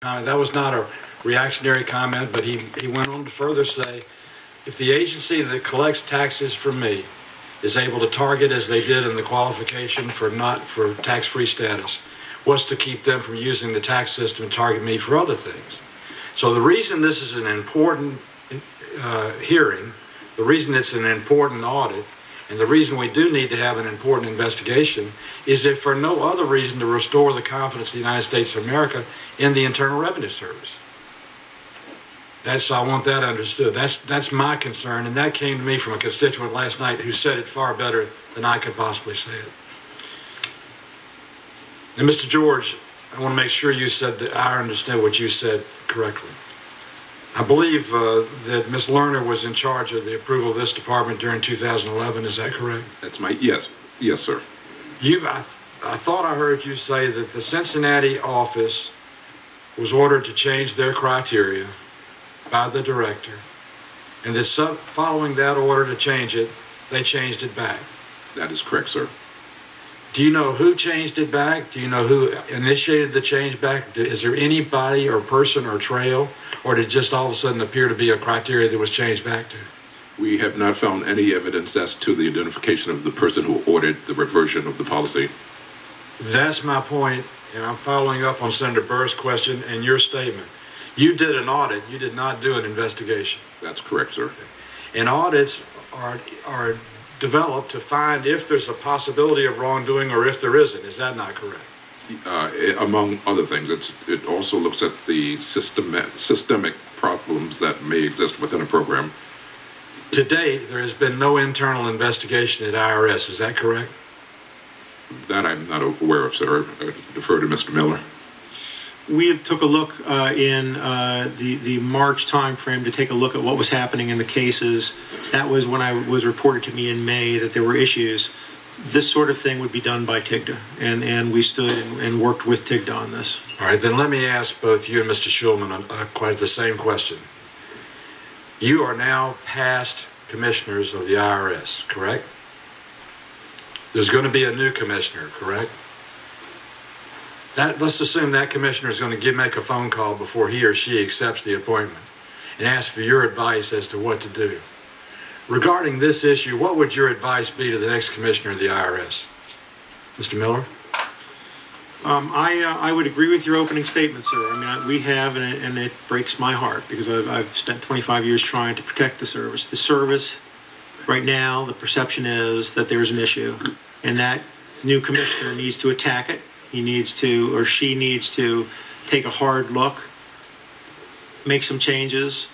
That was not a reactionary comment, but he went on to further say, if the agency that collects taxes from me is able to target, as they did in the qualification for tax-free status, was to keep them from using the tax system to target me for other things. So the reason this is an important hearing, the reason it's an important audit, and the reason we do need to have an important investigation is if for no other reason to restore the confidence of the United States of America in the Internal Revenue Service. I want that understood. That's my concern, and that came to me from a constituent last night who said it far better than I could possibly say it. And Mr. George, I want to make sure you said that I understand what you said correctly. I believe that Ms. Lerner was in charge of the approval of this department during 2011. Is that correct? That's yes, sir. I thought I heard you say that the Cincinnati office was ordered to change their criteria by the director, and that following that order to change it, they changed it back. That is correct, sir. Do you know who changed it back? Do you know who initiated the change back? Is there anybody or person or trail, or did it just all of a sudden appear to be a criteria that was changed back to? We have not found any evidence as to the identification of the person who ordered the reversion of the policy. That's my point, and I'm following up on Senator Burr's question and your statement. You did an audit. You did not do an investigation. That's correct, sir. And audits are developed to find if there's a possibility of wrongdoing or if there isn't. Is that not correct? Among other things, it also looks at the systemic problems that may exist within a program. To date, there has been no internal investigation at IRS. Is that correct? That I'm not aware of, sir. I defer to Mr. Miller. We took a look in the March timeframe to take a look at what was happening in the cases. That was when I was reported to me in May that there were issues. This sort of thing would be done by TIGTA, and we stood and worked with TIGTA on this. All right, then let me ask both you and Mr. Schulman quite the same question. You are now past commissioners of the IRS, correct? There's going to be a new commissioner, correct? Let's assume that commissioner is going to make a phone call before he or she accepts the appointment and ask for your advice as to what to do. Regarding this issue, what would your advice be to the next commissioner of the IRS? Mr. Miller? I would agree with your opening statement, sir. I mean, we have, and it breaks my heart because I've spent 25 years trying to protect the service. The service, right now, the perception is that there's an issue, and that new commissioner needs to attack it. He needs to, or she needs to, take a hard look, make some changes,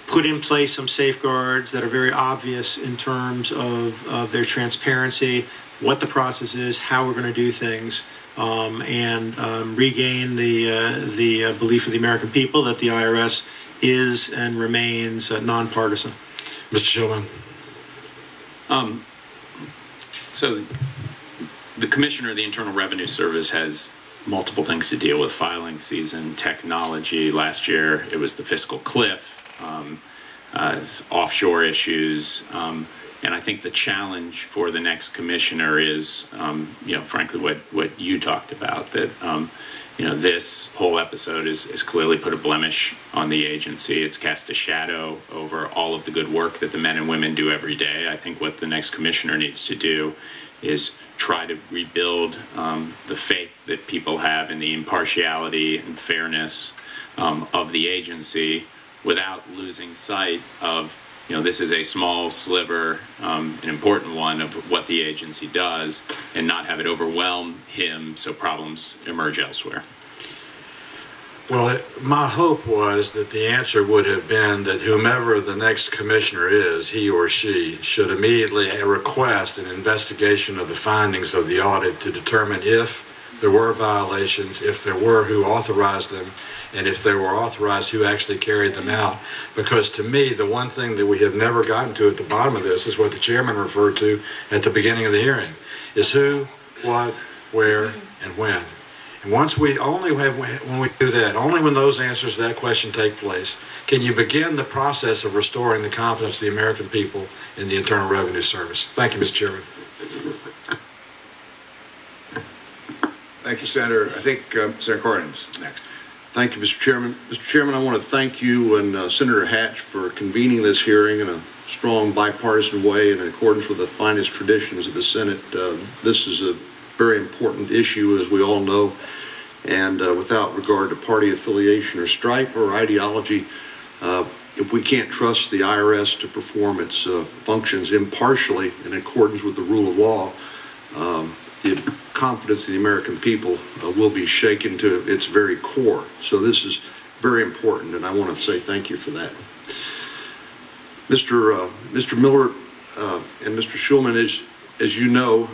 put in place some safeguards that are very obvious in terms of their transparency, what the process is, how we're going to do things, and regain the belief of the American people that the IRS is and remains nonpartisan. Mr. Shulman. So the Commissioner of the Internal Revenue Service has multiple things to deal with: filing season, technology. Last year it was the fiscal cliff, offshore issues, and I think the challenge for the next commissioner is, frankly, what you talked about, that this whole episode is clearly put a blemish on the agency. It's cast a shadow over all of the good work that the men and women do every day. I think what the next commissioner needs to do is try to rebuild the faith that people have in the impartiality and fairness of the agency, without losing sight of, this is a small sliver, an important one, of what the agency does, and not have it overwhelm him so problems emerge elsewhere. Well, my hope was that the answer would have been that whomever the next commissioner is, he or she, should immediately request an investigation of the findings of the audit to determine if there were violations, if there were, who authorized them, and if they were authorized, who actually carried them out. Because to me, the one thing that we have never gotten to at the bottom of this is what the chairman referred to at the beginning of the hearing, is who, what, where, and when. And when we do that, only when those answers to that question take place, can you begin the process of restoring the confidence of the American people in the Internal Revenue Service. Thank you, Mr. Chairman. Thank you, Senator. I think Senator Cornyn's next. Thank you, Mr. Chairman. Mr. Chairman, I want to thank you and Senator Hatch for convening this hearing in a strong bipartisan way in accordance with the finest traditions of the Senate. This is a very important issue, as we all know, and without regard to party affiliation or stripe or ideology, if we can't trust the IRS to perform its functions impartially in accordance with the rule of law, the confidence in the American people will be shaken to its very core. So this is very important, and I want to say thank you for that. Mr. Miller and Mr. Schulman, as you know,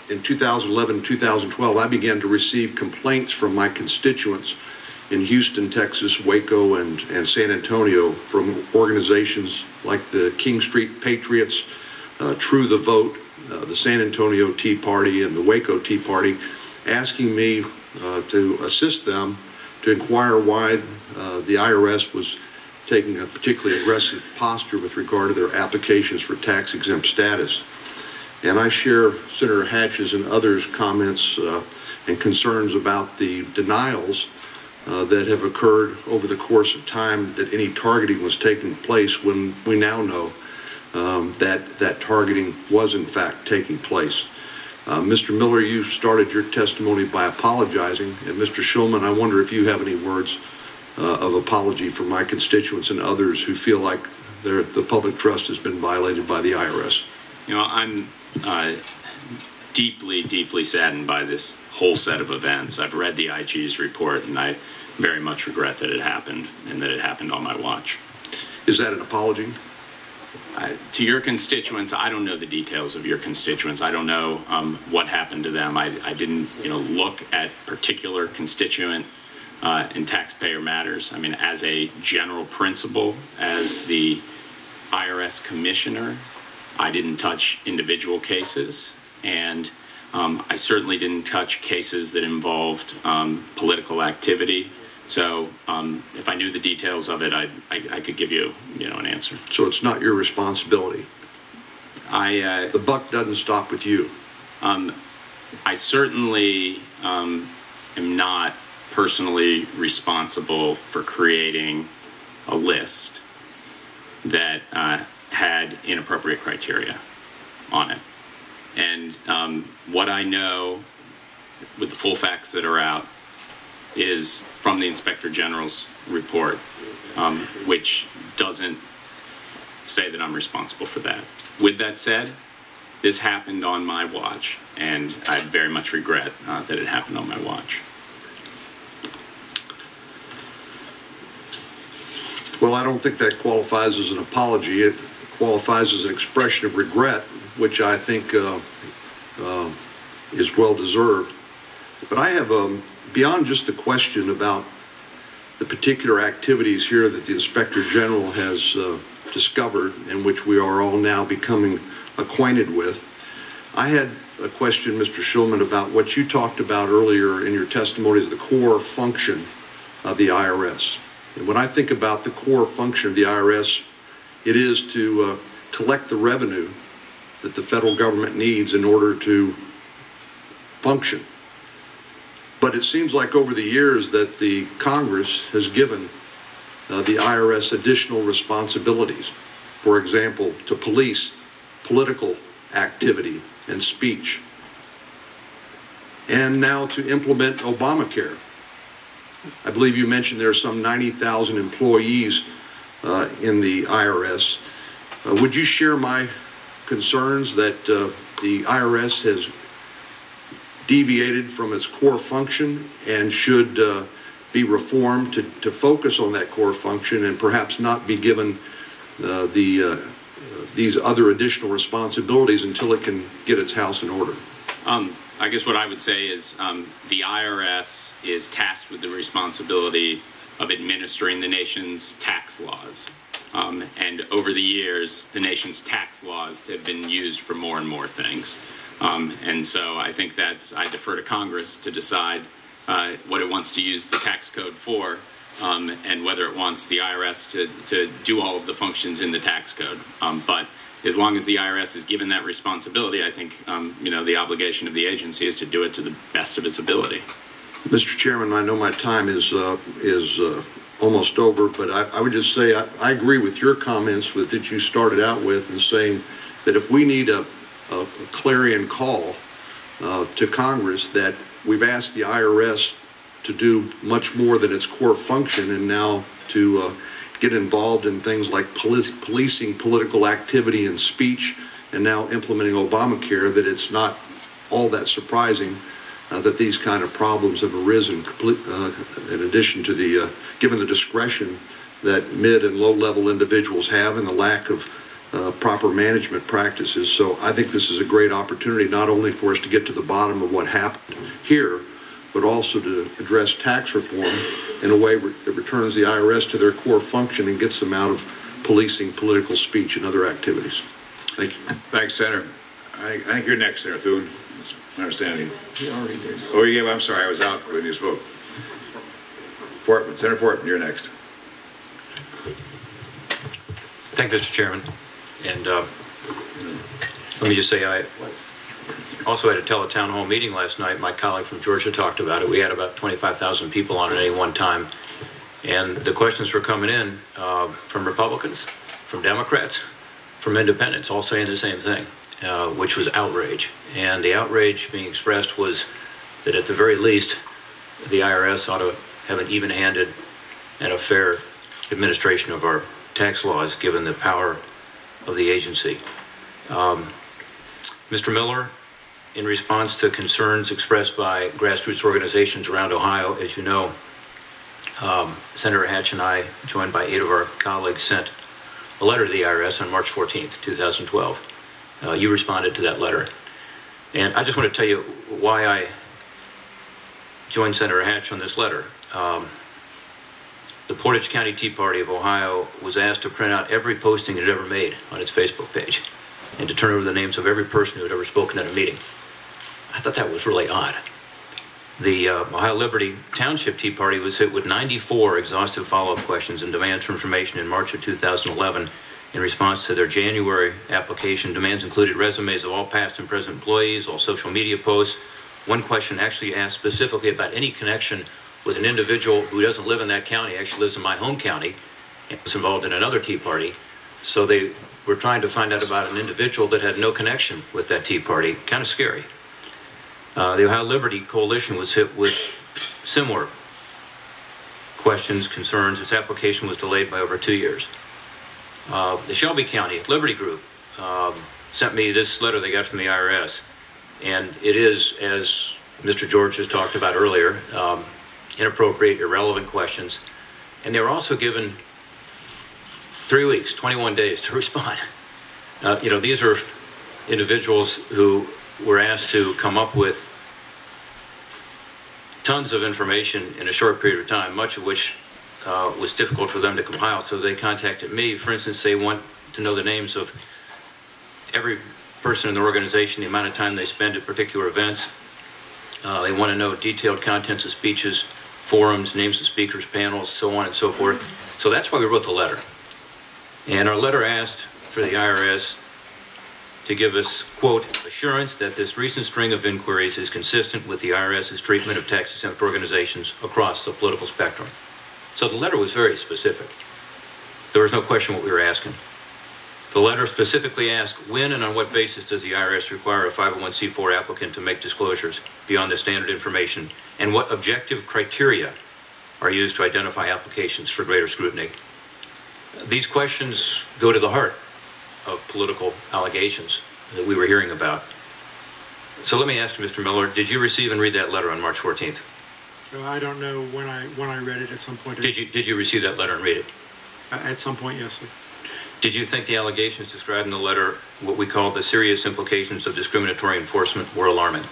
in 2011, 2012, I began to receive complaints from my constituents in Houston, Texas, Waco, and San Antonio from organizations like the King Street Patriots, True the Vote, the San Antonio Tea Party, and the Waco Tea Party, asking me to assist them to inquire why the IRS was taking a particularly aggressive posture with regard to their applications for tax-exempt status. And I share Senator Hatch's and others' comments and concerns about the denials that have occurred over the course of time that any targeting was taking place, when we now know that targeting was in fact taking place. Mr. Miller, you started your testimony by apologizing, and Mr. Schulman, I wonder if you have any words of apology for my constituents and others who feel like the public trust has been violated by the IRS. You know, I'm deeply, deeply saddened by this whole set of events. I've read the IG's report, and I very much regret that it happened, and that it happened on my watch. Is that an apology? To your constituents, I don't know the details of your constituents. I don't know what happened to them. I didn't, look at particular constituent in taxpayer matters. I mean, as a general principle, as the IRS commissioner, I didn't touch individual cases, and I certainly didn't touch cases that involved political activity. So if I knew the details of it, I could give you, an answer. So it's not your responsibility. The buck doesn't stop with you. I certainly am not personally responsible for creating a list that had inappropriate criteria on it. And what I know with the full facts that are out is from the Inspector General's report, which doesn't say that I'm responsible for that. With that said, this happened on my watch, and I very much regret that it happened on my watch. Well, I don't think that qualifies as an apology. It qualifies as an expression of regret, which I think is well deserved. But I have, beyond just the question about the particular activities here that the Inspector General has discovered, and which we are all now becoming acquainted with, I had a question, Mr. Schulman, about what you talked about earlier in your testimony as the core function of the IRS. And when I think about the core function of the IRS, it is to collect the revenue that the federal government needs in order to function. But it seems like over the years that the Congress has given the IRS additional responsibilities. For example, to police political activity and speech. And now to implement Obamacare. I believe you mentioned there are some 90,000 employees in the IRS. Would you share my concerns that the IRS has deviated from its core function and should be reformed to focus on that core function and perhaps not be given these other additional responsibilities until it can get its house in order? I guess what I would say is the IRS is tasked with the responsibility of administering the nation's tax laws. And over the years, the nation's tax laws have been used for more and more things. And so I think I defer to Congress to decide what it wants to use the tax code for, and whether it wants the IRS to do all of the functions in the tax code. But as long as the IRS is given that responsibility, I think the obligation of the agency is to do it to the best of its ability. Mr. Chairman, I know my time is almost over, but I would just say I agree with your comments that you started out with in saying that if we need a clarion call to Congress, that we've asked the IRS to do much more than its core function, and now to get involved in things like policing political activity and speech, and now implementing Obamacare, that it's not all that surprising that these kind of problems have arisen, in addition to the, given the discretion that mid and low-level individuals have and the lack of proper management practices. So I think this is a great opportunity not only for us to get to the bottom of what happened here, but also to address tax reform in a way that returns the IRS to their core function and gets them out of policing political speech and other activities. Thank you. Thanks, Senator. I think you're next, Senator Thune. That's my understanding. Oh, you gave, I'm sorry, I was out when you spoke. Portman, Senator Portman, you're next. Thank you, Mr. Chairman. And let me just say, I also had a town hall meeting last night. My colleague from Georgia talked about it. We had about 25,000 people on at any one time. And the questions were coming in from Republicans, from Democrats, from independents, all saying the same thing, which was outrage. And the outrage being expressed was that at the very least, the IRS ought to have an even-handed and a fair administration of our tax laws, given the power of the agency. Mr. Miller, in response to concerns expressed by grassroots organizations around Ohio, as you know, Senator Hatch and I, joined by 8 of our colleagues, sent a letter to the IRS on March 14th, 2012. You responded to that letter. And I just want to tell you why I joined Senator Hatch on this letter. The Portage County Tea Party of Ohio was asked to print out every posting it had ever made on its Facebook page and to turn over the names of every person who had ever spoken at a meeting. I thought that was really odd. The Ohio Liberty Township Tea Party was hit with 94 exhaustive follow-up questions and demands for information in March of 2011 in response to their January application. Demands included resumes of all past and present employees, all social media posts. One question actually asked specifically about any connection with an individual who doesn't live in that county, actually lives in my home county, and was involved in another Tea Party. So they were trying to find out about an individual that had no connection with that Tea Party. Kind of scary. The Ohio Liberty Coalition was hit with similar questions, concerns. Its application was delayed by over 2 years. The Shelby County Liberty Group sent me this letter they got from the IRS, and it is, as Mr. George has talked about earlier, inappropriate, irrelevant questions, and they were also given 3 weeks, 21 days to respond. These are individuals who were asked to come up with tons of information in a short period of time, much of which was difficult for them to compile. So they contacted me. For instance, they want to know the names of every person in the organization, the amount of time they spend at particular events. They want to know detailed contents of speeches, forums, names of speakers, panels, so on and so forth. So that's why we wrote the letter. And our letter asked for the IRS to give us, quote, assurance that this recent string of inquiries is consistent with the IRS's treatment of tax-exempt organizations across the political spectrum. So the letter was very specific. There was no question what we were asking. The letter specifically asked, when and on what basis does the IRS require a 501c4 applicant to make disclosures beyond the standard information, and what objective criteria are used to identify applications for greater scrutiny? These questions go to the heart of political allegations that we were hearing about. So let me ask you, Mr. Miller, did you receive and read that letter on March 14th? I don't know when I read it. At some point. Did you receive that letter and read it? At some point, yes, sir. Did you think the allegations described in the letter, what we call the serious implications of discriminatory enforcement, were alarming?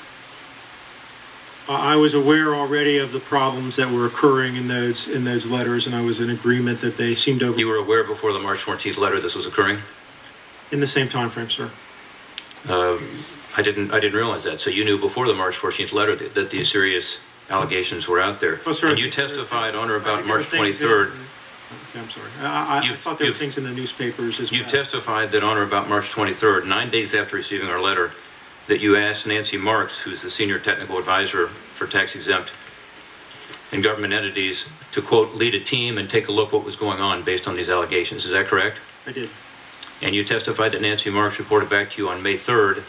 I was aware already of the problems that were occurring in those letters, and I was in agreement that they seemed over. You were aware before the March 14th letter this was occurring? In the same time frame, sir. I didn't realize that. So you knew before the March 14th letter that these serious allegations were out there. Well, sir, and you testified on or about March 23rd. Okay, I'm sorry. I thought there were things in the newspapers as well. You testified that on or about March 23rd, 9 days after receiving our letter, that you asked Nancy Marks, who's the senior technical advisor for tax-exempt and government entities to, quote, lead a team and take a look what was going on based on these allegations. Is that correct? I did. And you testified that Nancy Marks reported back to you on May 3rd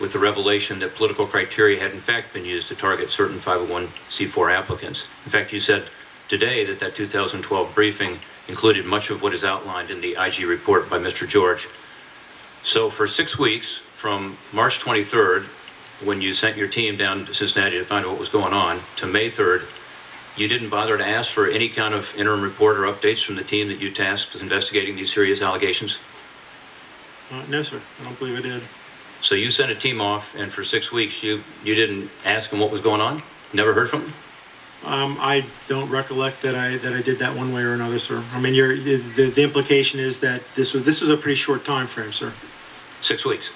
with the revelation that political criteria had in fact been used to target certain 501c4 applicants. In fact, you said today that that 2012 briefing included much of what is outlined in the IG report by Mr. George. So for 6 weeks, from March 23rd, when you sent your team down to Cincinnati to find out what was going on, to May 3rd, you didn't bother to ask for any kind of interim report or updates from the team that you tasked with investigating these serious allegations? No, sir. I don't believe I did. So you sent a team off, and for 6 weeks, you didn't ask them what was going on? Never heard from them? I don't recollect that I did that one way or another, sir. I mean, the implication is that this was a pretty short time frame, sir. 6 weeks.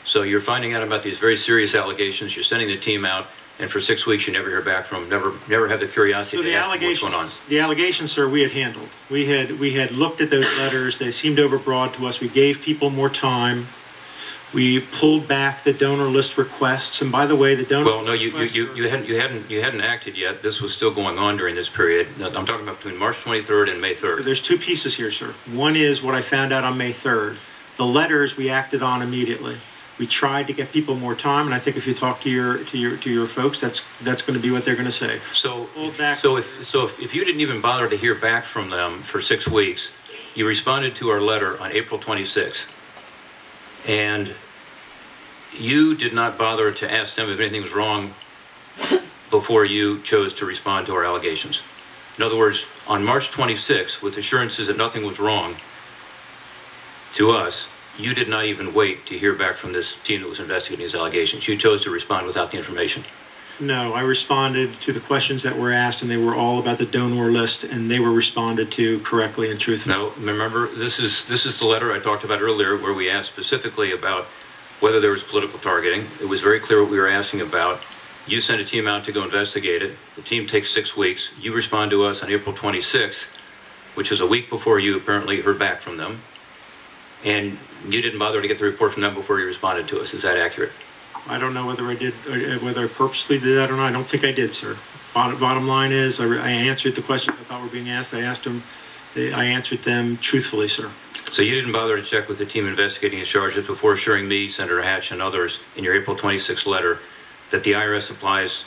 So you're finding out about these very serious allegations, you're sending the team out, and for 6 weeks you never hear back from them, never have the curiosity to ask them what's going on. The allegations, sir, we had handled. We had looked at those letters. They seemed overbroad to us. We gave people more time. We pulled back the donor list requests, and by the way, the donor. Well, no, you hadn't acted yet. This was still going on during this period. Now, I'm talking about between March 23rd and May 3rd. There's two pieces here, sir. One is what I found out on May 3rd. The letters we acted on immediately. We tried to get people more time, and I think if you talk to your folks, that's going to be what they're going to say. So if you didn't even bother to hear back from them for 6 weeks, you responded to our letter on April 26th, and you did not bother to ask them if anything was wrong before you chose to respond to our allegations. In other words, on March 26th, with assurances that nothing was wrong to us, you did not even wait to hear back from this team that was investigating these allegations. You chose to respond without the information. No, I responded to the questions that were asked, and they were all about the donor list, and they were responded to correctly and truthfully. Now, remember, this is the letter I talked about earlier where we asked specifically about whether there was political targeting. It was very clear what we were asking about. You sent a team out to go investigate it. The team takes 6 weeks. You respond to us on April 26th, which is a week before you apparently heard back from them. And you didn't bother to get the report from them before you responded to us. Is that accurate? I don't know whether I did, whether I purposely did that or not. I don't think I did, sir. Bottom line is, I answered the questions I thought were being asked. I answered them truthfully, sir. So you didn't bother to check with the team investigating his charges before assuring me, Senator Hatch, and others in your April 26th letter that the IRS applies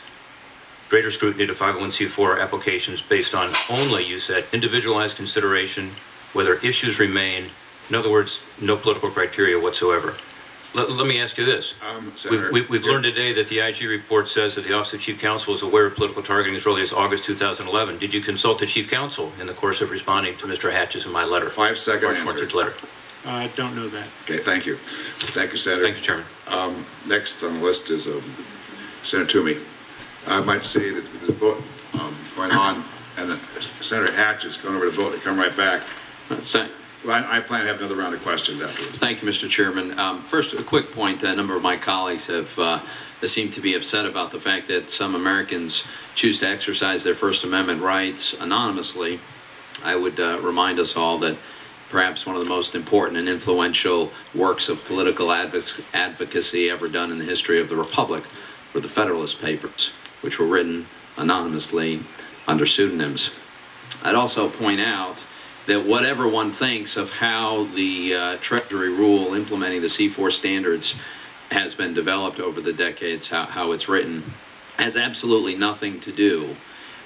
greater scrutiny to 501c4 applications based on only, you said, individualized consideration, whether issues remain. In other words, no political criteria whatsoever. Let me ask you this. Senator, We've learned today that the IG report says that the Office of Chief Counsel is aware of political targeting as early as August 2011. Did you consult the Chief Counsel in the course of responding to Mr. Hatch's and my letter? 5-second March answer. 14th letter. I don't know that. Okay, thank you. Thank you, Senator. Thank you, Chairman. Next on the list is Senator Toomey. I might say that there's a vote going on, and Senator Hatch is going over to vote to come right back. Well, I plan to have another round of questions afterwards. Thank you, Mr. Chairman. First, a quick point. A number of my colleagues have seemed to be upset about the fact that some Americans choose to exercise their First Amendment rights anonymously. I would remind us all that perhaps one of the most important and influential works of political advocacy ever done in the history of the Republic were the Federalist Papers, which were written anonymously under pseudonyms. I'd also point out that whatever one thinks of how the Treasury rule implementing the C4 standards has been developed over the decades, how it's written, has absolutely nothing to do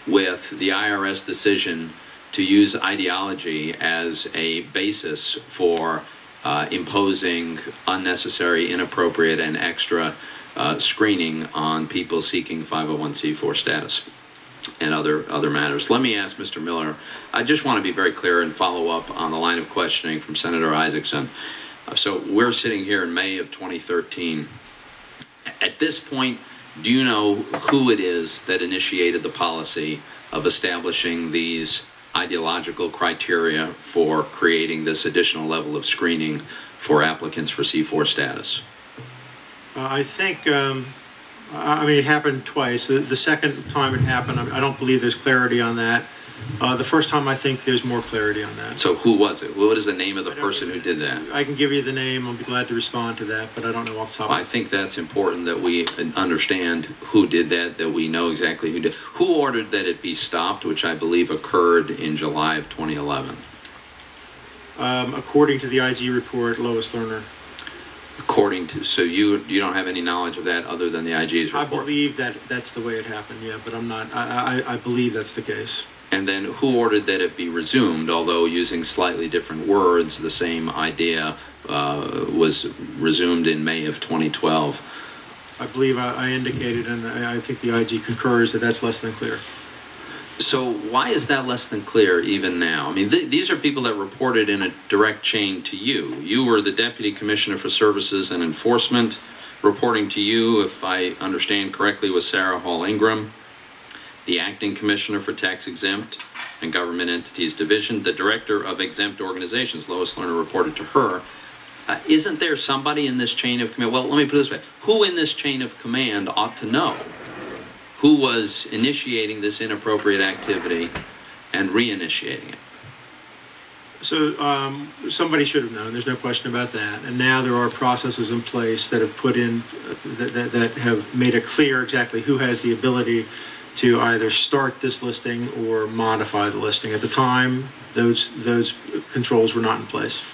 with the IRS decision to use ideology as a basis for imposing unnecessary, inappropriate, and extra screening on people seeking 501c4 status and other matters. Let me ask Mr. Miller, I just want to be very clear and follow up on the line of questioning from Senator Isaacson. So we're sitting here in May of 2013. At this point, do you know who it is that initiated the policy of establishing these ideological criteria for creating this additional level of screening for applicants for C4 status? I think, I mean, it happened twice. The second time it happened, I don't believe there's clarity on that. The first time, I think there's more clarity on that. So who was it? What is the name of the person who did that? I can give you the name. I'll be glad to respond to that, but I don't know off the top of my I think that's important that we understand who did that we know exactly who did. Who ordered that it be stopped, which I believe occurred in July of 2011? According to the IG report, Lois Lerner. According to, so you don't have any knowledge of that other than the IG's report? I believe that's the way it happened, yeah, but I'm not, I believe that's the case. And then who ordered that it be resumed, although using slightly different words, the same idea was resumed in May of 2012? I believe I indicated, and I think the IG concurs, that that's less than clear. So why is that less than clear even now? I mean, these are people that reported in a direct chain to you. You were the Deputy Commissioner for Services and Enforcement. Reporting to you, if I understand correctly, was Sarah Hall Ingram, the Acting Commissioner for Tax Exempt and Government Entities Division, the Director of Exempt Organizations. Lois Lerner reported to her. Isn't there somebody in this chain of command? Well, let me put it this way. Who in this chain of command ought to know who was initiating this inappropriate activity and reinitiating it? So somebody should have known. There's no question about that. And now there are processes in place that have put in that have made it clear exactly who has the ability to either start this listing or modify the listing. At the time, those controls were not in place.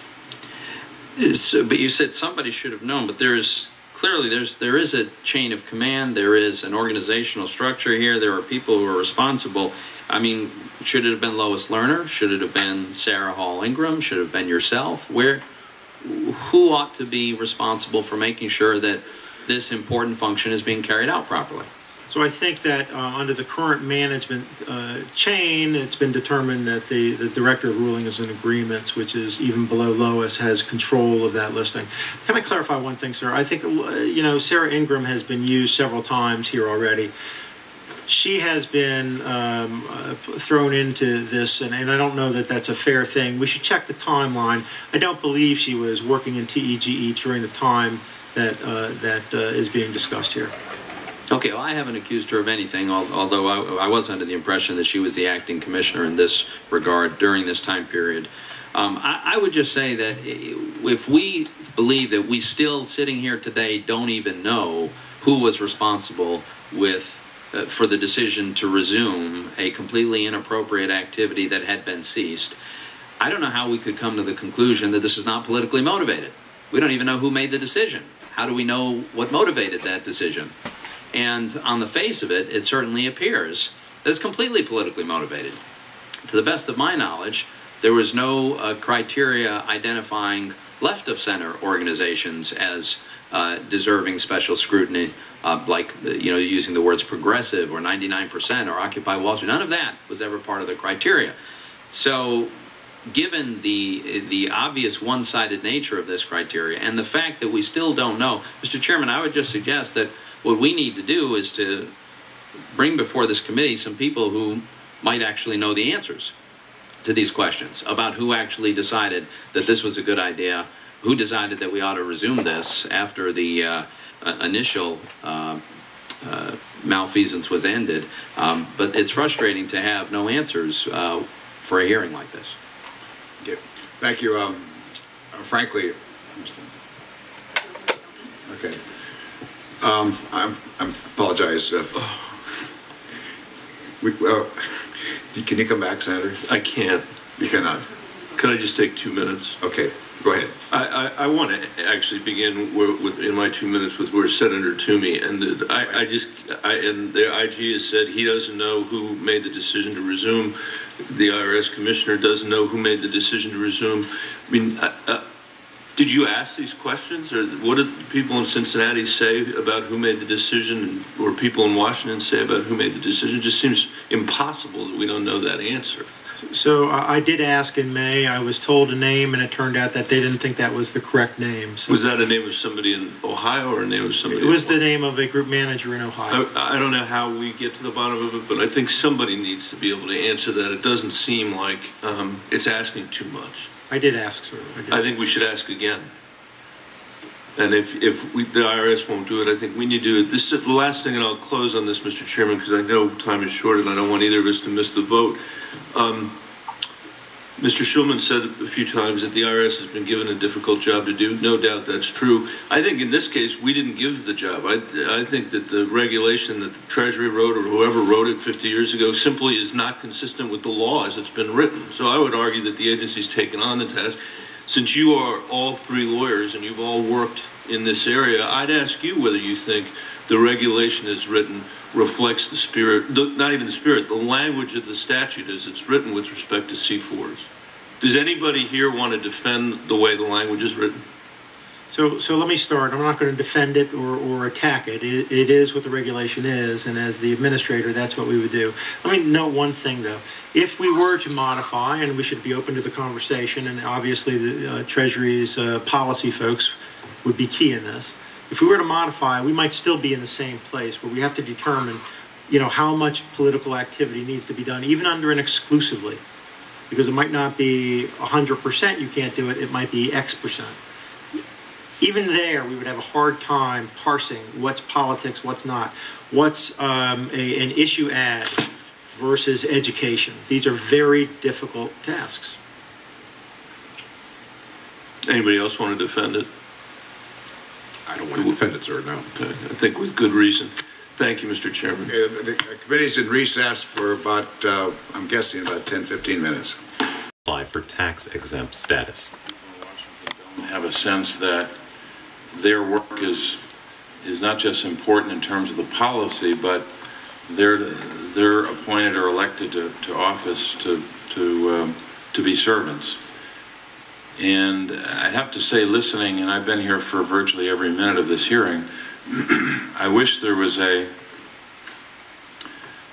So, but you said somebody should have known, but there is a chain of command. There is an organizational structure here. There are people who are responsible. I mean, should it have been Lois Lerner? Should it have been Sarah Hall Ingram? Should it have been yourself? Who ought to be responsible for making sure that this important function is being carried out properly? So I think that under the current management chain, it's been determined that the Director of Ruling is in agreements, which is even below Lois, has control of that listing. Can I clarify one thing, sir? I think, Sarah Ingram has been used several times here already. She has been thrown into this, and I don't know that that's a fair thing. We should check the timeline. I don't believe she was working in TEGE during the time that is being discussed here. Okay, well, I haven't accused her of anything, although I was under the impression that she was the acting commissioner in this regard during this time period. I would just say that if we believe that we still, sitting here today, don't even know who was responsible for the decision to resume a completely inappropriate activity that had been ceased, I don't know how we could come to the conclusion that this is not politically motivated. We don't even know who made the decision. How do we know what motivated that decision? And on the face of it, it certainly appears that it's completely politically motivated. To the best of my knowledge, there was no criteria identifying left-of-center organizations as deserving special scrutiny, using the words progressive or 99% or Occupy Wall Street. None of that was ever part of the criteria. So given the obvious one-sided nature of this criteria and the fact that we still don't know, Mr. Chairman, I would just suggest that what we need to do is to bring before this committee some people who might actually know the answers to these questions about who actually decided that this was a good idea, who decided that we ought to resume this after the initial malfeasance was ended. But it's frustrating to have no answers for a hearing like this. Okay. Thank you. Frankly, okay. I apologize. Can you come back, Senator? I can't. You cannot. Could I just take 2 minutes? Okay, go ahead. I want to actually begin in my 2 minutes with where Senator Toomey ended. And the IG has said he doesn't know who made the decision to resume. The IRS commissioner doesn't know who made the decision to resume. I mean, did you ask these questions, or what did people in Cincinnati say about who made the decision, or people in Washington say about who made the decision? It just seems impossible that we don't know that answer. So I did ask in May. I was told a name, and it turned out that they didn't think that was the correct name. So was that a name of somebody in Ohio or a name of somebody? It was the name of a group manager in Ohio. I don't know how we get to the bottom of it, but I think somebody needs to be able to answer that. It doesn't seem like it's asking too much. I did ask, sir. I think we should ask again. And if the IRS won't do it, I think we need to do it. This is the last thing, and I'll close on this, Mr. Chairman, because I know time is short and I don't want either of us to miss the vote. Mr. Schulman said a few times that the IRS has been given a difficult job to do. No doubt that's true. I think in this case, we didn't give the job. I think that the regulation that the Treasury wrote or whoever wrote it 50 years ago simply is not consistent with the law as it's been written. So I would argue that the agency's taken on the task. Since you are all three lawyers and you've all worked in this area, I'd ask you whether you think the regulation as written reflects the spirit, not even the spirit, the language of the statute as it's written with respect to C4s. Does anybody here want to defend the way the language is written? So let me start. I'm not going to defend it or attack it. It is what the regulation is, and as the administrator, that's what we would do. Let me note one thing, though. If we were to modify, and we should be open to the conversation, and obviously the Treasury's policy folks would be key in this. If we were to modify, we might still be in the same place where we have to determine, how much political activity needs to be done, even under an exclusively, because it might not be 100% you can't do it. It might be X percent. Even there, we would have a hard time parsing what's politics, what's not. What's an issue ad versus education. These are very difficult tasks. Anybody else want to defend it? I don't want to defend it, sir, no. Okay, I think with good reason. Thank you, Mr. Chairman. The committee's in recess for about, I'm guessing about 10, 15 minutes. Apply for tax exempt status. Have a sense that their work is not just important in terms of the policy, but they're appointed or elected to office to be servants. And I have to say, listening, and I've been here for virtually every minute of this hearing, I wish there was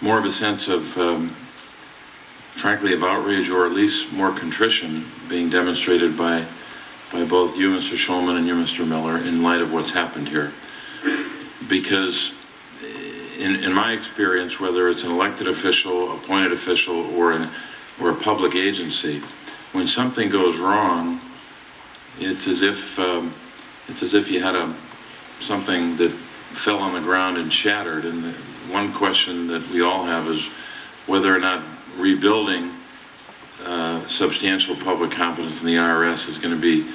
more of a sense of, frankly, of outrage, or at least more contrition being demonstrated by both you, Mr. Schulman, and you, Mr. Miller, in light of what's happened here. Because in my experience, whether it's an elected official, appointed official, or a public agency, when something goes wrong, it's as if you had something that fell on the ground and shattered. And the one question that we all have is whether or not rebuilding substantial public confidence in the IRS is going to be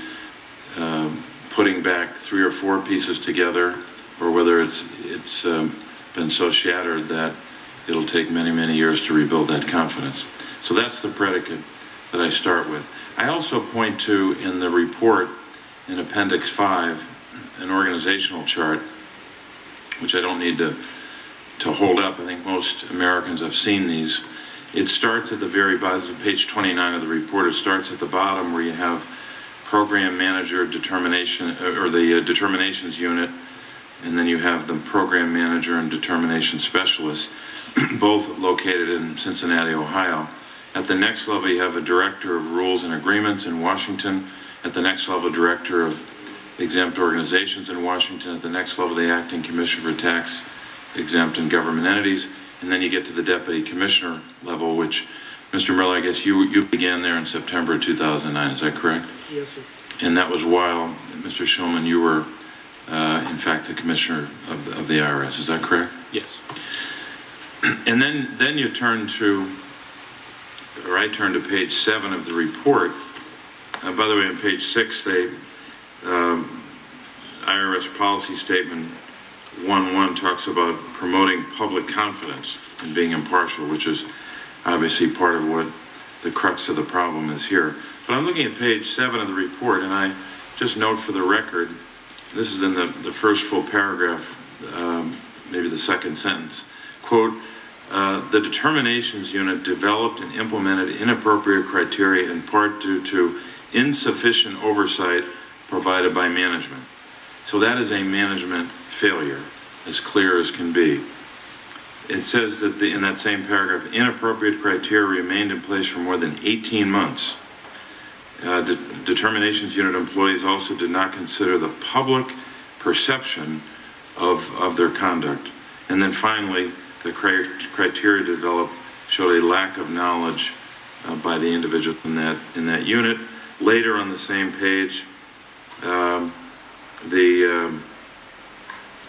putting back 3 or 4 pieces together, or whether it's been so shattered that it'll take many, many years to rebuild that confidence. So that's the predicate that I start with. I also point to, in the report in Appendix 5, an organizational chart, which I don't need to hold up. I think most Americans have seen these. It starts at the very bottom, page 29 of the report. It starts at the bottom where you have program manager determination, or the determinations unit, and then you have the program manager and determination specialist, both located in Cincinnati, Ohio. At the next level, you have a director of rules and agreements in Washington. At the next level, director of exempt organizations in Washington. At the next level, the acting commissioner for tax exempt and government entities. And then you get to the deputy commissioner level, which, Mr. Miller, I guess you began there in September of 2009. Is that correct? Yes, sir. And that was while, Mr. Schulman, you were, in fact, the commissioner of the IRS. Is that correct? Yes. And then you turn to, or I turn to page 7 of the report. By the way, on page 6, IRS policy statement 1.1 talks about promoting public confidence and being impartial, which is obviously part of what the crux of the problem is here. But I'm looking at page 7 of the report, and I just note for the record, this is in the first full paragraph, maybe the second sentence, quote, the determinations unit developed and implemented inappropriate criteria in part due to insufficient oversight provided by management. So that is a management failure, as clear as can be. It says that in that same paragraph, inappropriate criteria remained in place for more than 18 months. Determinations unit employees also did not consider the public perception of their conduct. And then finally, the criteria developed showed a lack of knowledge by the individual in that unit. Later on the same page,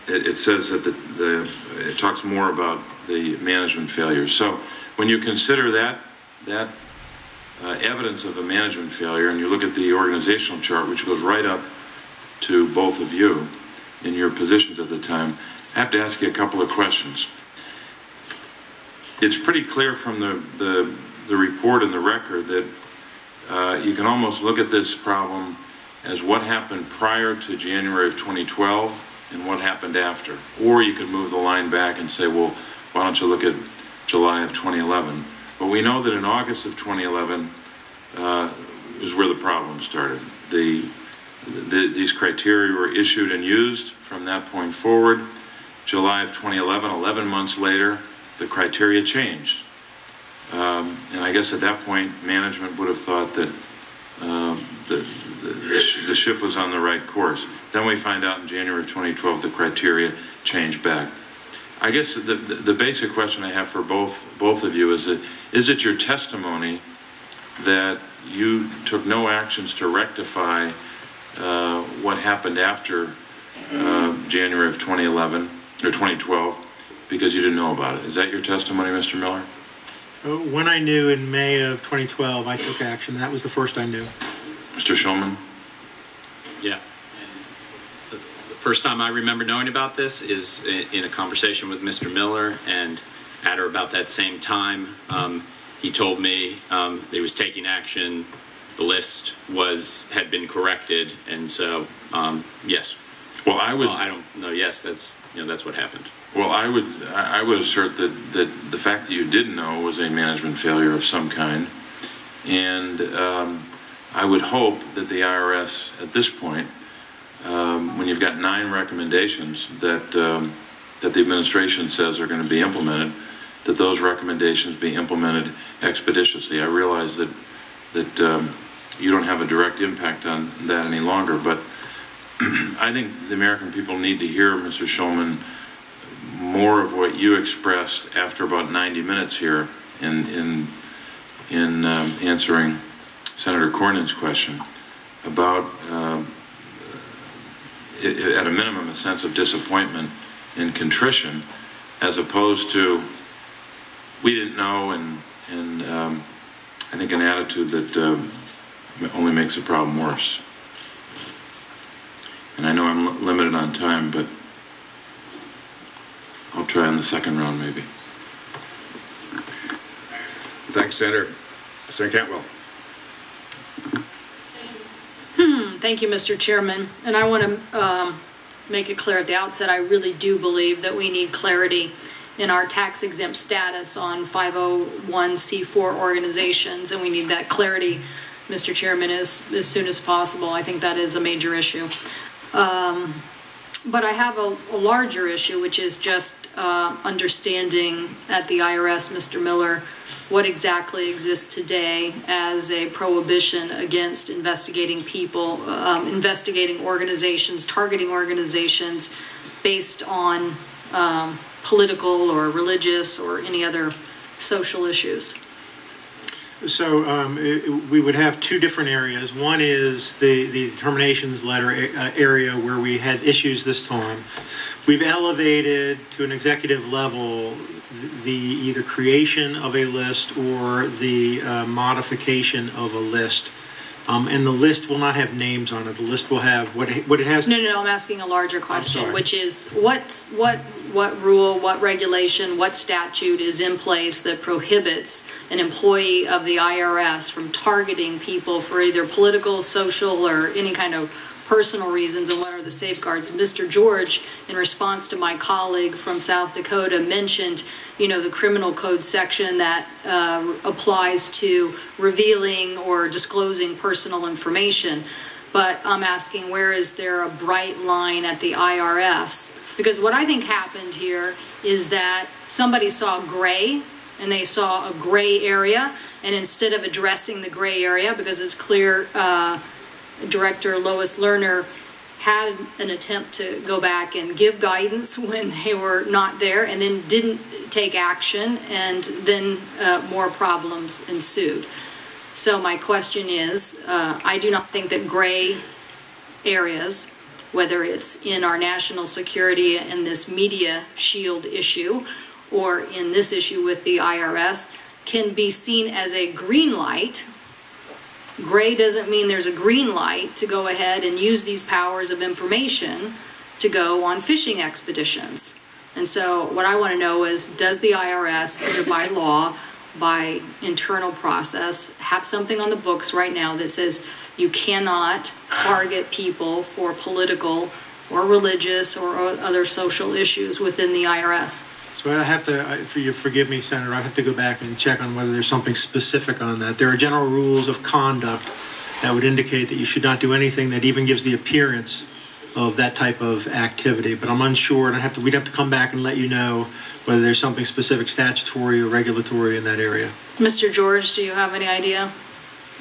it says that it talks more about the management failures. So when you consider that evidence of a management failure, and you look at the organizational chart, which goes right up to both of you in your positions at the time, I have to ask you a couple of questions. It's pretty clear from the report and the record that you can almost look at this problem as what happened prior to January of 2012 and what happened after. Or you can move the line back and say, well, why don't you look at July of 2011? But we know that in August of 2011 is where the problem started. These criteria were issued and used from that point forward. July of 2011, 11 months later, the criteria changed. And I guess at that point, management would have thought that the ship was on the right course. Then we find out in January of 2012 the criteria changed back. I guess the basic question I have for both of you is it your testimony that you took no actions to rectify what happened after January of 2011 or 2012 because you didn't know about it? Is that your testimony, Mr. Miller? When I knew in May of 2012, I took action. That was the first I knew. Mr. Schulman? Yeah. The first time I remember knowing about this is in a conversation with Mr. Miller, and at or about that same time, he told me that he was taking action. The list had been corrected, and so yes. Well, I don't know. Yes, that's what happened. Well, I would assert that the fact that you didn't know was a management failure of some kind, and I would hope that the IRS at this point, when you've got 9 recommendations that the administration says are going to be implemented, that those recommendations be implemented expeditiously. I realize that you don't have a direct impact on that any longer, but I think the American people need to hear, Mr. Schulman, more of what you expressed after about 90 minutes here in answering Senator Cornyn's question about, at a minimum, a sense of disappointment and contrition, as opposed to we didn't know, and I think an attitude that only makes the problem worse. And I know I'm limited on time, but I'll try on the second round, maybe. Thanks, Senator. Senator Cantwell. Thank you, Mr. Chairman. And I want to make it clear at the outset, I really do believe that we need clarity in our tax exempt status on 501c4 organizations, and we need that clarity, Mr. Chairman, as soon as possible. I think that is a major issue. But I have a larger issue, which is just understanding at the IRS, Mr. Miller, what exactly exists today as a prohibition against investigating people, investigating organizations, targeting organizations based on political or religious or any other social issues. So we would have 2 different areas. One is the determinations letter area where we had issues this time. We've elevated to an executive level the either creation of a list or the modification of a list. And the list will not have names on it. The list will have what it has. No, I'm asking a larger question, which is what rule, what regulation, what statute is in place that prohibits an employee of the IRS from targeting people for either political, social, or any kind of personal reasons, and what are the safeguards? Mr. George, in response to my colleague from South Dakota, mentioned, the criminal code section that applies to revealing or disclosing personal information. But I'm asking, where is there a bright line at the IRS? Because what I think happened here is that somebody saw gray, and they saw a gray area, and instead of addressing the gray area, because it's clear Director Lois Lerner had an attempt to go back and give guidance when they were not there, and then didn't take action, and then more problems ensued. So my question is, I do not think that gray areas whether it's in our national security and this media shield issue, or in this issue with the IRS, can be seen as a green light. Gray doesn't mean there's a green light to go ahead and use these powers of information to go on fishing expeditions. And so what I want to know is, does the IRS, either by law, by internal process, have something on the books right now that says you cannot target people for political or religious or other social issues within the IRS? So I have to, forgive me, Senator, I have to go back and check on whether there's something specific on that. There are general rules of conduct that would indicate that you should not do anything that even gives the appearance of that type of activity, but I'm unsure, and we'd have to come back and let you know whether there's something specific statutory or regulatory in that area. Mr. George, do you have any idea?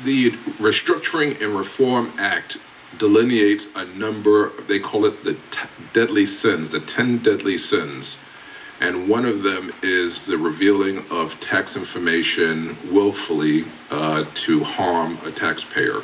The Restructuring and Reform Act delineates a number, they call it the deadly sins, the 10 deadly sins. And one of them is the revealing of tax information willfully to harm a taxpayer.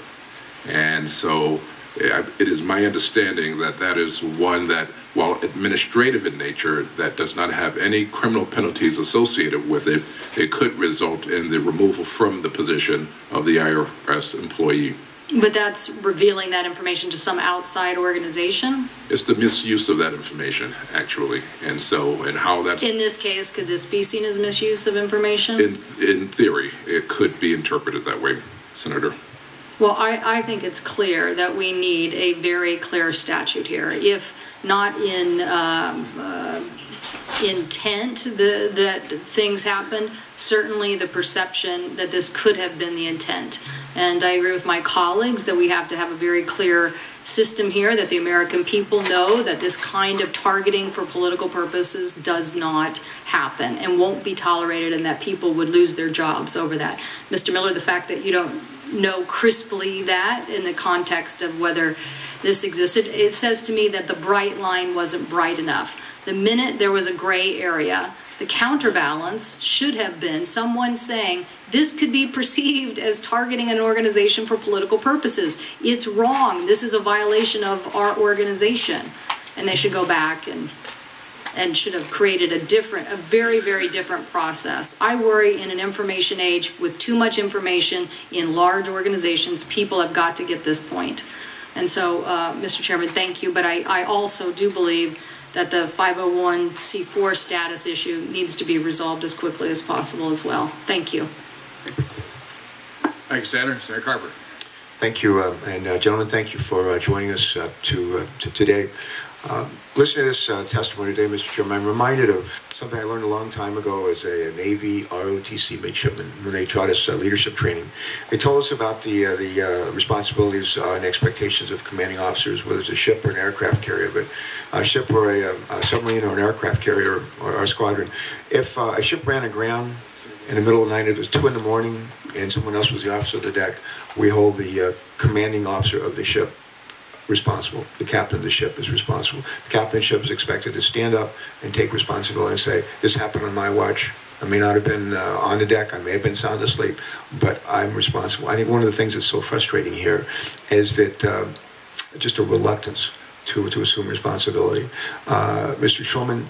And so it is my understanding that that is one that, while administrative in nature, that does not have any criminal penalties associated with it, it could result in the removal from the position of the IRS employee. But that's revealing that information to some outside organization? It's the misuse of that information, actually, and how that's... In this case, could this be seen as misuse of information? In theory, it could be interpreted that way, Senator. Well, I think it's clear that we need a very clear statute here. If not in intent that things happen, certainly the perception that this could have been the intent. And I agree with my colleagues that we have to have a very clear system here, that the American people know that this kind of targeting for political purposes does not happen and won't be tolerated, and that people would lose their jobs over that. Mr. Miller, the fact that you don't know crisply that in the context of whether this existed, it says to me that the bright line wasn't bright enough. The minute there was a gray area, the counterbalance should have been someone saying, this could be perceived as targeting an organization for political purposes. It's wrong. This is a violation of our organization. And they should go back and should have created a very, very different process. I worry in an information age with too much information in large organizations, people have got to get this point. And so, Mr. Chairman, thank you. But I also do believe that the 501c4 status issue needs to be resolved as quickly as possible as well. Thank you. Thank you, Senator. Senator Carper. Thank you, and gentlemen, thank you for joining us to today. Listening to this testimony today, Mr. Chairman, I'm reminded of something I learned a long time ago as a Navy ROTC midshipman when they taught us leadership training. They told us about the responsibilities and expectations of commanding officers, whether it's a ship or an aircraft carrier, but a ship or a submarine or an aircraft carrier or our squadron. If a ship ran aground in the middle of the night, it was 2 a.m, and someone else was the officer of the deck, we hold the commanding officer of the ship responsible. The captain of the ship is responsible. The captain of the ship is expected to stand up and take responsibility and say, this happened on my watch. I may not have been on the deck. I may have been sound asleep, but I'm responsible. I think one of the things that's so frustrating here is that just a reluctance to assume responsibility. Mr. Schulman,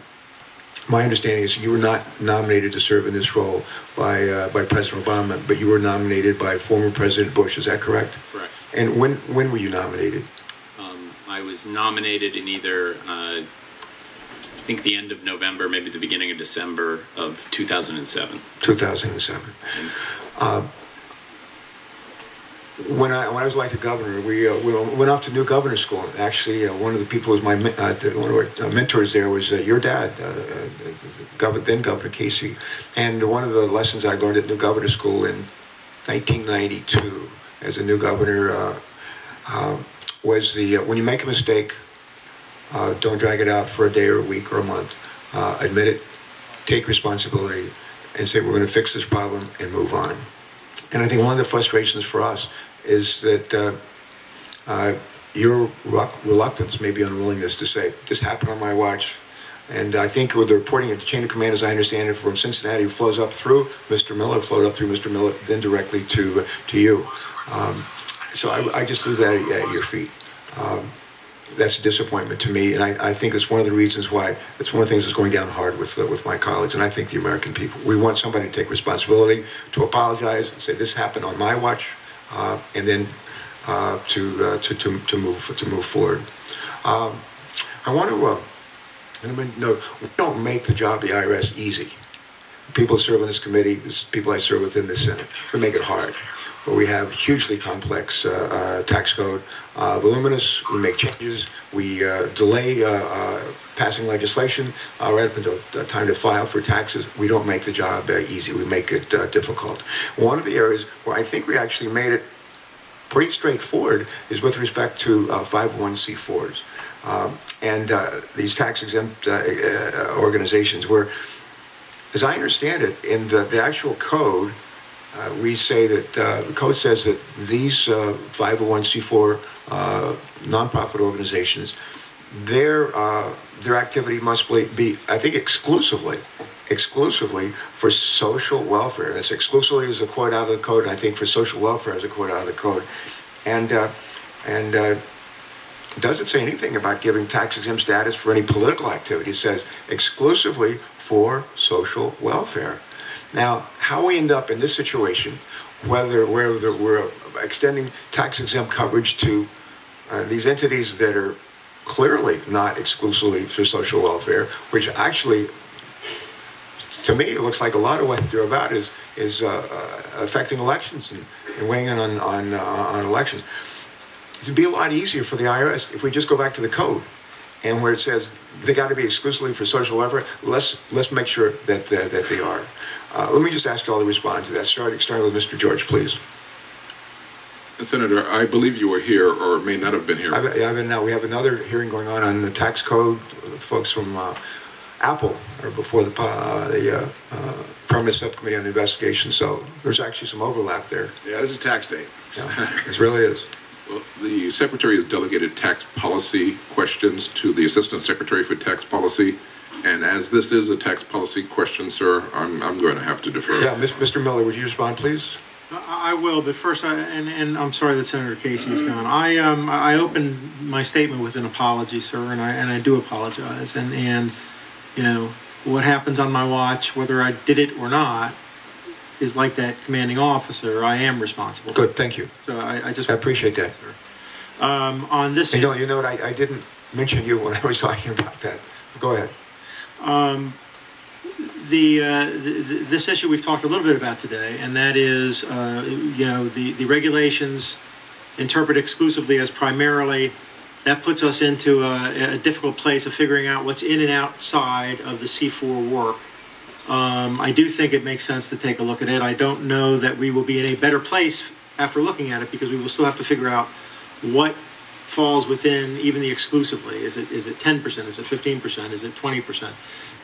my understanding is you were not nominated to serve in this role by President Obama, but you were nominated by former President Bush. Is that correct? Correct. And when were you nominated? I was nominated in either, I think the end of November, maybe the beginning of December of 2007. 2007. When I was elected governor, we went off to new governor school. Actually, one of the people who was one of our mentors there was your dad, then Governor Casey. And one of the lessons I learned at new governor school in 1992 as a new governor was when you make a mistake, don't drag it out for a day or a week or a month. Admit it, take responsibility, and say we're going to fix this problem and move on. And I think one of the frustrations for us is that your reluctance, maybe unwillingness to say, this happened on my watch. And I think with the reporting at the chain of command, as I understand it, from Cincinnati, it flows up through Mr. Miller, flowed up through Mr. Miller, then directly to you. So I just leave that at your feet. that's a disappointment to me, and I think it's one of the reasons why, it's one of the things that's going down hard with my colleagues, and I think the American people. We want somebody to take responsibility, to apologize, and say this happened on my watch, and then to move forward. I want to note, we don't make the job of the IRS easy. People who serve on this committee, people I serve within the Senate, we make it hard. But we have hugely complex tax code, voluminous. We make changes. We delay passing legislation right up until time to file for taxes. We don't make the job easy. We make it difficult. One of the areas where I think we actually made it pretty straightforward is with respect to 501c4s and these tax-exempt organizations where, as I understand it, in the actual code, we say that the code says that these 501c4 nonprofit organizations, their activity must be, I think, exclusively for social welfare. That's exclusively as a quote out of the code, and I think for social welfare as a quote out of the code. And doesn't say anything about giving tax-exempt status for any political activity. It says exclusively for social welfare. Now, how we end up in this situation, whether we're extending tax-exempt coverage to these entities that are clearly not exclusively for social welfare, which actually, to me, it looks like a lot of what they're about is affecting elections and weighing in on elections. It'd be a lot easier for the IRS if we just go back to the code, and where it says they got to be exclusively for social welfare. Let's make sure that they are. Let me just ask you all to respond to that. Starting with Mr. George, please. Senator, I believe you were here, or may not have been here. I've been now. We have another hearing going on the tax code. Folks from Apple are before the permanent subcommittee on investigation. So there's actually some overlap there. Yeah, this is tax day. Yeah, it really is. Well, the Secretary has delegated tax policy questions to the Assistant Secretary for Tax Policy. And as this is a tax policy question, sir, I'm going to have to defer. Yeah, Mr. Miller, would you respond, please? I will, but first, and I'm sorry that Senator Casey is gone. I opened my statement with an apology, sir, and I do apologize. And you know, what happens on my watch, whether I did it or not, is like that commanding officer. I am responsible. Good, thank you. So I appreciate that. On this, you know what? I didn't mention you when I was talking about that. Go ahead. This issue we've talked a little bit about today, and that is, the regulations interpret exclusively as primarily. That puts us into a difficult place of figuring out what's in and outside of the C4 work. I do think it makes sense to take a look at it. I don't know that we will be in a better place after looking at it, because we will still have to figure out what falls within even the exclusively. Is it 10%? Is it 15%? Is it 20%?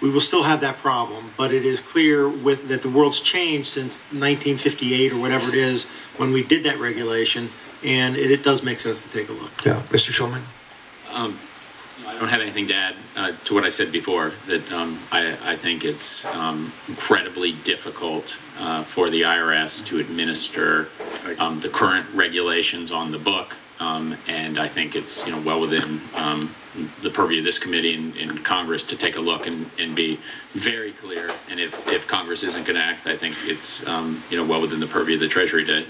We will still have that problem, but it is clear that the world's changed since 1958 or whatever it is when we did that regulation, and it does make sense to take a look. Yeah, Mr. Schulman? I don't have anything to add to what I said before, that I think it's incredibly difficult for the IRS to administer the current regulations on the book. And I think it's well within the purview of this committee and Congress to take a look and be very clear. And if Congress isn't going to act, I think it's well within the purview of the Treasury to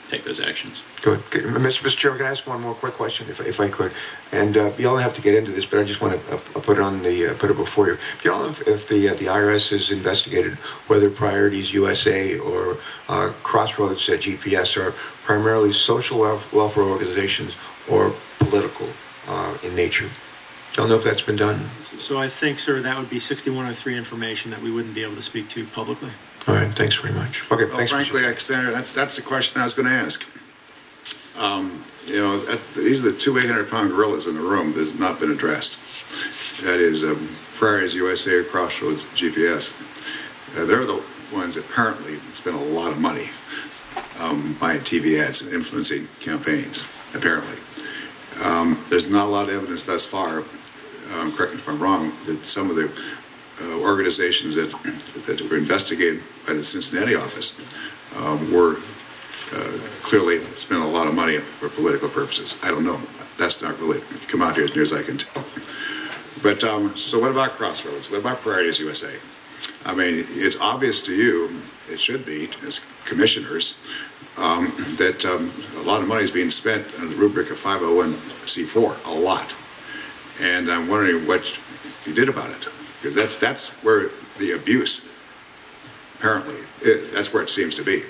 take those actions. Good. Mr. Chairman, can I ask one more quick question, if I could? And you don't have to get into this, but I just want to put it before you. Do you know if the IRS has investigated whether Priorities USA or Crossroads GPS are primarily social welfare organizations or political in nature? Don't know if that's been done. So I think, sir, that would be 6103 information that we wouldn't be able to speak to publicly. All right, thanks very much. Okay, well, thanks. Frankly, Senator, that's the question I was going to ask. These are the two 800-pound gorillas in the room that have not been addressed. That is Priorities USA or Crossroads GPS. They're the ones apparently spend a lot of money buying TV ads and influencing campaigns, apparently. There's not a lot of evidence thus far, correct me if I'm wrong, that some of the organizations that were investigated by the Cincinnati office were clearly spent a lot of money for political purposes. I don't know. That's not really come out here as near as I can tell. But so what about Crossroads? What about Priorities USA? I mean, it's obvious to you, it should be, as commissioners, that a lot of money is being spent on the rubric of 501c4, a lot. And I'm wondering what you did about it, because that's where the abuse, apparently, is. That's where it seems to be.